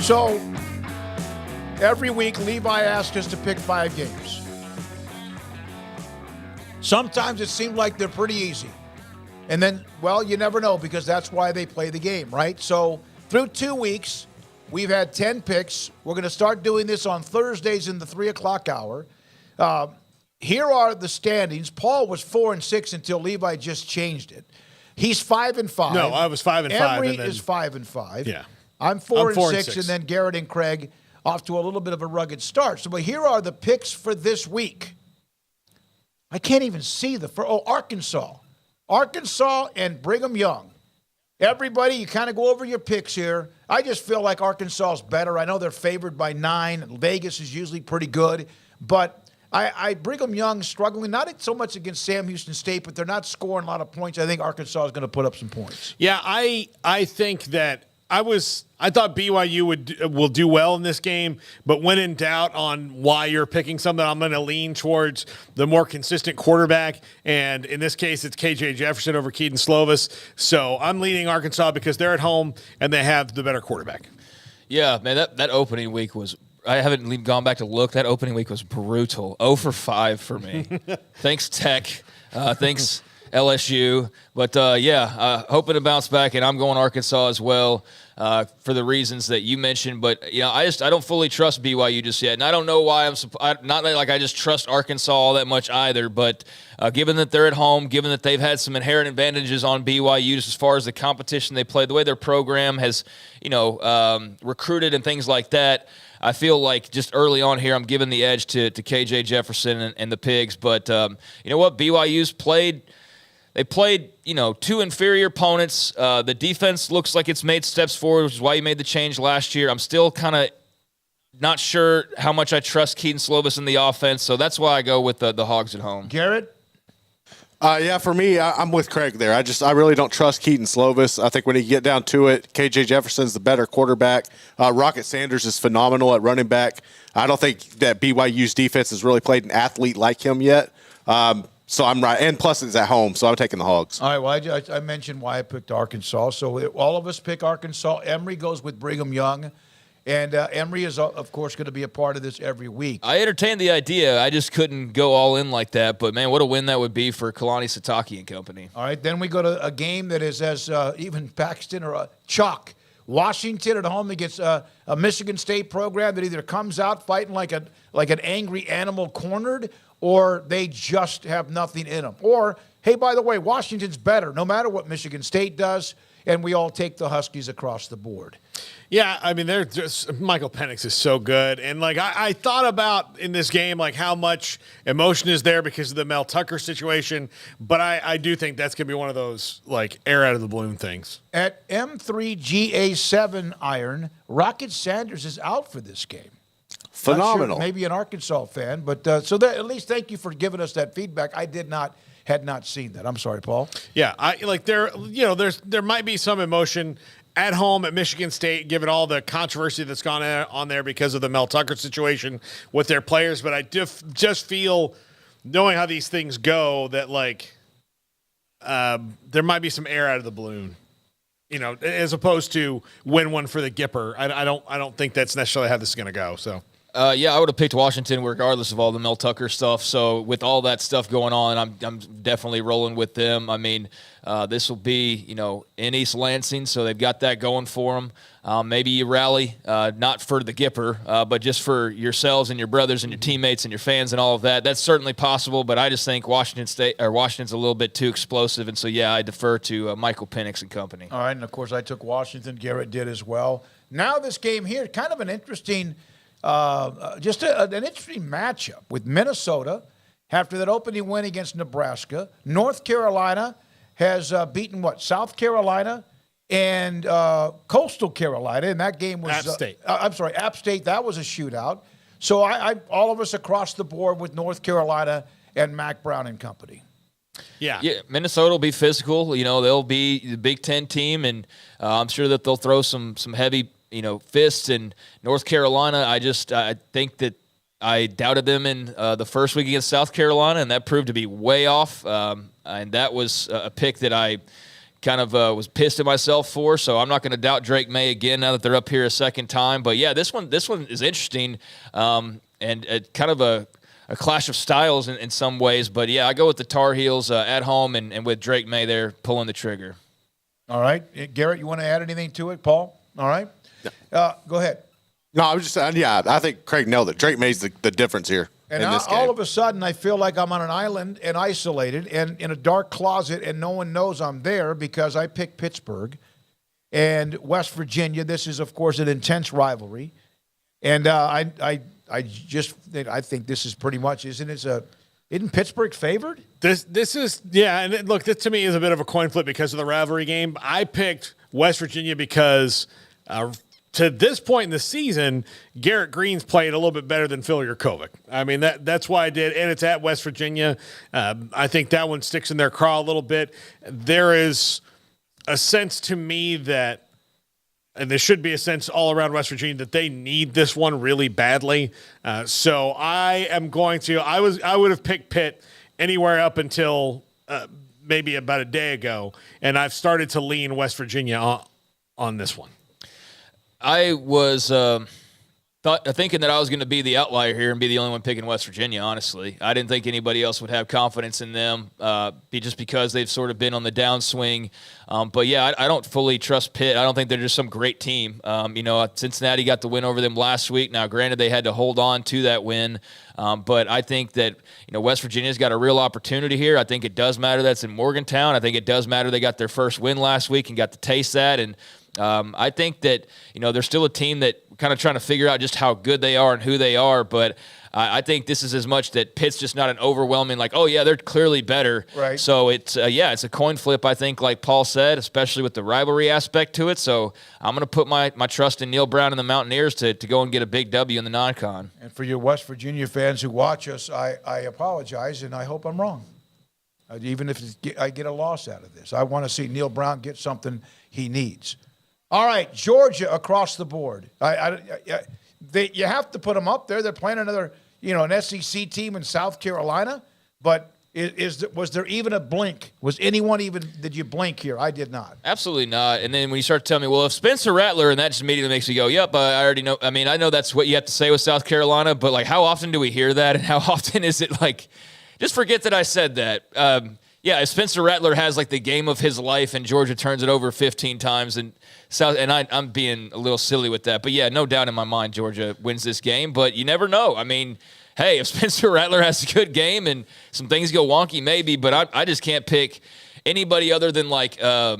So every week, Levi asks us to pick 5 games. Sometimes it seems like they're pretty easy. And then, well, you never know because that's why they play the game, right? So through 2 weeks, we've had 10 picks. We're going to start doing this on Thursdays in the 3 o'clock hour. Here are the standings. Paul was 4-6 until Levi just changed it. He's 5-5. No, I was 5-5. Emery is 5-5. Yeah. I'm 4-6, and then Garrett and Craig off to a little bit of a rugged start. So, but here are the picks for this week. I can't even see Arkansas. Arkansas and Brigham Young. Everybody, you kind of go over your picks here. I just feel like Arkansas is better. I know they're favored by 9. Vegas is usually pretty good. But Brigham Young struggling, not so much against Sam Houston State, but they're not scoring a lot of points. I think Arkansas is going to put up some points. Yeah, I think that I thought BYU will do well in this game, but when in doubt on why you're picking something, I'm going to lean towards the more consistent quarterback, and in this case, it's KJ Jefferson over Keaton Slovis. So I'm leaning Arkansas because they're at home and they have the better quarterback. Yeah, man, that opening week was – I haven't even gone back to look. That opening week was brutal. 0 for 5 for me. Thanks, Tech. Thanks, LSU. But, hoping to bounce back, and I'm going Arkansas as well for the reasons that you mentioned. But, I don't fully trust BYU just yet. And I don't know why not like I just trust Arkansas all that much either. But given that they're at home, given that they've had some inherent advantages on BYU just as far as the competition they play, the way their program has, recruited and things like that, I feel like just early on here I'm giving the edge to KJ Jefferson and the Pigs. But you know what? BYU's played – they played, 2 inferior opponents. The defense looks like it's made steps forward, which is why you made the change last year. I'm still kind of not sure how much I trust Keaton Slovis in the offense, so that's why I go with the Hogs at home. Garrett? For me, I'm with Craig there. I really don't trust Keaton Slovis. I think when you get down to it, KJ Jefferson's the better quarterback. Rocket Sanders is phenomenal at running back. I don't think that BYU's defense has really played an athlete like him yet. So I'm right. And plus it's at home, so I'm taking the Hogs. All right, well, I mentioned why I picked Arkansas. So all of us pick Arkansas. Emory goes with Brigham Young. And Emory is, of course, going to be a part of this every week. I entertained the idea. I just couldn't go all in like that. But, man, what a win that would be for Kalani Sitake and company. All right, then we go to a game that is as even Paxton or a chalk. Washington at home against a Michigan State program that either comes out fighting like an angry animal cornered, or they just have nothing in them. Or, hey, by the way, Washington's better no matter what Michigan State does, and we all take the Huskies across the board. Yeah, I mean, they're just Michael Penix is so good. And, I thought about in this game, how much emotion is there because of the Mel Tucker situation. But I do think that's going to be one of those, air out of the balloon things. At M3GA7 iron, Rocket Sanders is out for this game. Phenomenal. Sure, maybe an Arkansas fan. But so that, at least thank you for giving us that feedback. I had not seen that. I'm sorry, Paul. Yeah, there might be some emotion at home at Michigan State, given all the controversy that's gone on there because of the Mel Tucker situation with their players. But I just feel, knowing how these things go, that there might be some air out of the balloon, as opposed to win one for the Gipper. I don't think that's necessarily how this is going to go. So. I would have picked Washington regardless of all the Mel Tucker stuff. So with all that stuff going on, I'm definitely rolling with them. I mean, this will be, in East Lansing, so they've got that going for them. Maybe you rally, not for the Gipper, but just for yourselves and your brothers and your teammates and your fans and all of that. That's certainly possible, but I just think Washington's a little bit too explosive, and so, I defer to Michael Penix and company. All right, and, of course, I took Washington. Garrett did as well. Now this game here, kind of an interesting – an interesting matchup with Minnesota after that opening win against Nebraska. North Carolina has beaten South Carolina and Coastal Carolina, and that game was App State. App State. That was a shootout. So I all of us across the board with North Carolina and Mac Brown and company. Yeah, Minnesota will be physical. They'll be the Big Ten team, and I'm sure that they'll throw some heavy fists. In North Carolina, I think that I doubted them in the first week against South Carolina, and that proved to be way off. And that was a pick that I kind of was pissed at myself for. So I'm not going to doubt Drake May again now that they're up here a second time. But yeah, this one is interesting, and kind of a clash of styles in some ways. But yeah, I go with the Tar Heels at home and with Drake May there pulling the trigger. All right, Garrett, you want to add anything to it, Paul? All right, go ahead. No, I was just saying, I think Craig nailed it. Drake May's the difference here And in this game. all of a sudden, I feel like I'm on an island and isolated and in a dark closet, and no one knows I'm there because I picked Pittsburgh and West Virginia. This is, of course, an intense rivalry, and I think this is pretty much isn't Pittsburgh favored? This is and look, this to me is a bit of a coin flip because of the rivalry game. I picked West Virginia because. To this point in the season, Garrett Green's played a little bit better than Phil Yurkovich. I mean, that's why I did, and it's at West Virginia. I think that one sticks in their craw a little bit. There is a sense to me that, and there should be a sense all around West Virginia that they need this one really badly. So I am going to. I would have picked Pitt anywhere up until maybe about a day ago, and I've started to lean West Virginia on this one. I was thinking that I was going to be the outlier here and be the only one picking West Virginia, honestly. I didn't think anybody else would have confidence in them just because they've sort of been on the downswing. But, yeah, I don't fully trust Pitt. I don't think they're just some great team. Cincinnati got the win over them last week. Now, granted, they had to hold on to that win. But I think that, West Virginia's got a real opportunity here. I think it does matter that's in Morgantown. I think it does matter they got their first win last week and got to taste that. And I think that, they're still a team that kind of trying to figure out just how good they are and who they are. But I think this is as much that Pitt's just not an overwhelming, like, oh, yeah, they're clearly better. Right. So it's a coin flip, I think, like Paul said, especially with the rivalry aspect to it. So I'm going to put my trust in Neil Brown and the Mountaineers to go and get a big W in the non-con. And for your West Virginia fans who watch us, I apologize, and I hope I'm wrong. Even if I get a loss out of this. I want to see Neil Brown get something he needs. All right, Georgia across the board. You have to put them up there. They're playing another, an SEC team in South Carolina. But was there even a blink? Did you blink here? I did not. Absolutely not. And then when you start telling me, well, if Spencer Rattler, and that just immediately makes me go, yep, I already know. I mean, I know that's what you have to say with South Carolina, but, like, how often do we hear that? And how often is it, like, just forget that I said that. If Spencer Rattler has, like, the game of his life and Georgia turns it over 15 times and I'm being a little silly with that. But, yeah, no doubt in my mind Georgia wins this game. But you never know. I mean, hey, if Spencer Rattler has a good game and some things go wonky, maybe. But I just can't pick anybody other than, like, a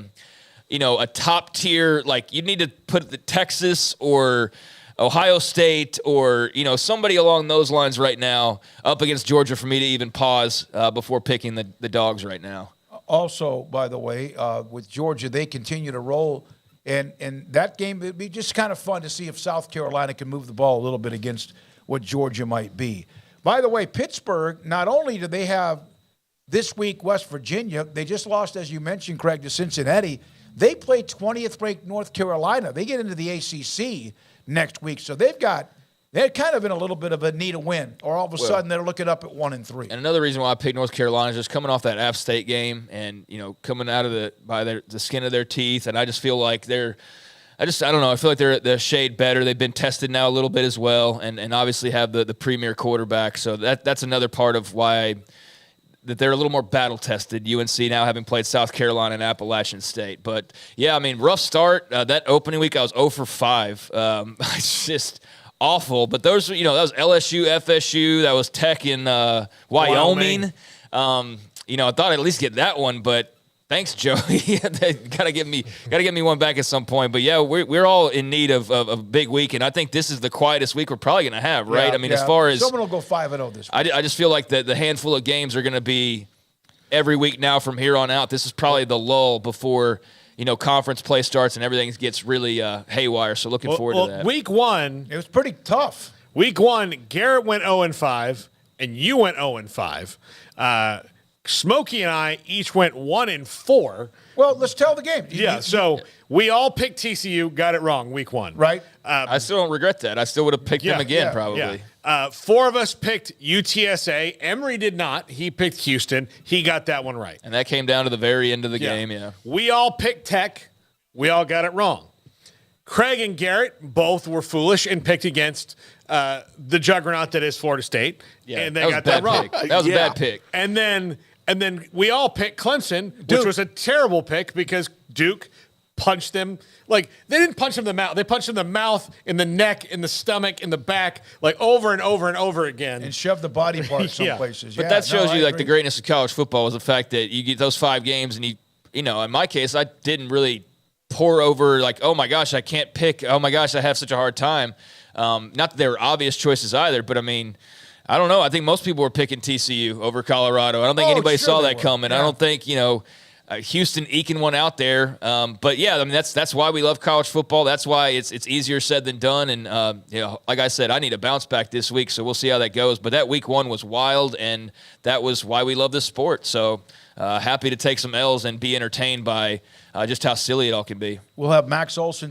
top tier. Like, you need to put the Texas or Ohio State or, somebody along those lines right now up against Georgia for me to even pause before picking the dogs right now. Also, by the way, with Georgia, they continue to roll. And that game, it'd be just kind of fun to see if South Carolina can move the ball a little bit against what Georgia might be. By the way, Pittsburgh, not only do they have this week West Virginia, they just lost, as you mentioned, Craig, to Cincinnati. They play 20th ranked North Carolina. They get into the ACC next week. So they're kind of in a little bit of a need a win, or all of a sudden they're looking up at 1-3. And another reason why I picked North Carolina is just coming off that App State game and, coming out of by the skin of their teeth. And I just feel like I don't know. I feel like they're the shade better. They've been tested now a little bit as well, and obviously have the premier quarterback. So that's another part of why that they're a little more battle tested. UNC now having played South Carolina and Appalachian State. But yeah, I mean, rough start. That opening week I was 0 for 5. It's just awful. But those, that was LSU, FSU, that was Tech in Wyoming. I thought I'd at least get that one, but. Thanks, Joey. gotta get me one back at some point. But yeah, we're all in need of a big week, and I think this is the quietest week we're probably gonna have, right? Yeah, I mean, as far as someone will go 5-0 this week. I just feel like the handful of games are gonna be every week now from here on out. This is probably the lull before conference play starts and everything gets really haywire. So looking forward to that. Week 1, it was pretty tough. Week 1, Garrett went 0-5, and you went 0-5. Smokey and I each went 1-4. Well, let's tell the game. Yeah, so we all picked TCU, got it wrong week 1. Right. I still don't regret that. I still would have picked them again, probably. Yeah. 4 of us picked UTSA. Emory did not. He picked Houston. He got that one right. And that came down to the very end of the game, yeah. We all picked Tech. We all got it wrong. Craig and Garrett both were foolish and picked against the juggernaut that is Florida State. Yeah, and they got that wrong. Pick. That was a bad pick. And then we all picked Clemson, which was a terrible pick because Duke punched them. Like, they didn't punch him in the mouth. They punched him in the mouth, in the neck, in the stomach, in the back, like over and over and over again. And shove the body parts some places. But that shows you, like, the greatness of college football is the fact that you get those 5 games and you know, in my case, I didn't really pour over like, oh my gosh, I can't pick. Oh my gosh, I have such a hard time. Not that they were obvious choices either, but I mean, I don't know. I think most people were picking TCU over Colorado. I don't think anybody saw that coming. Yeah. I don't think, you know, Houston eking one out there. But yeah, I mean, that's why we love college football. That's why it's easier said than done. And, you know, like I said, I need a bounce back this week, so we'll see how that goes. But that week 1 was wild, and that was why we love this sport. So happy to take some L's and be entertained by just how silly it all can be. We'll have Max Olson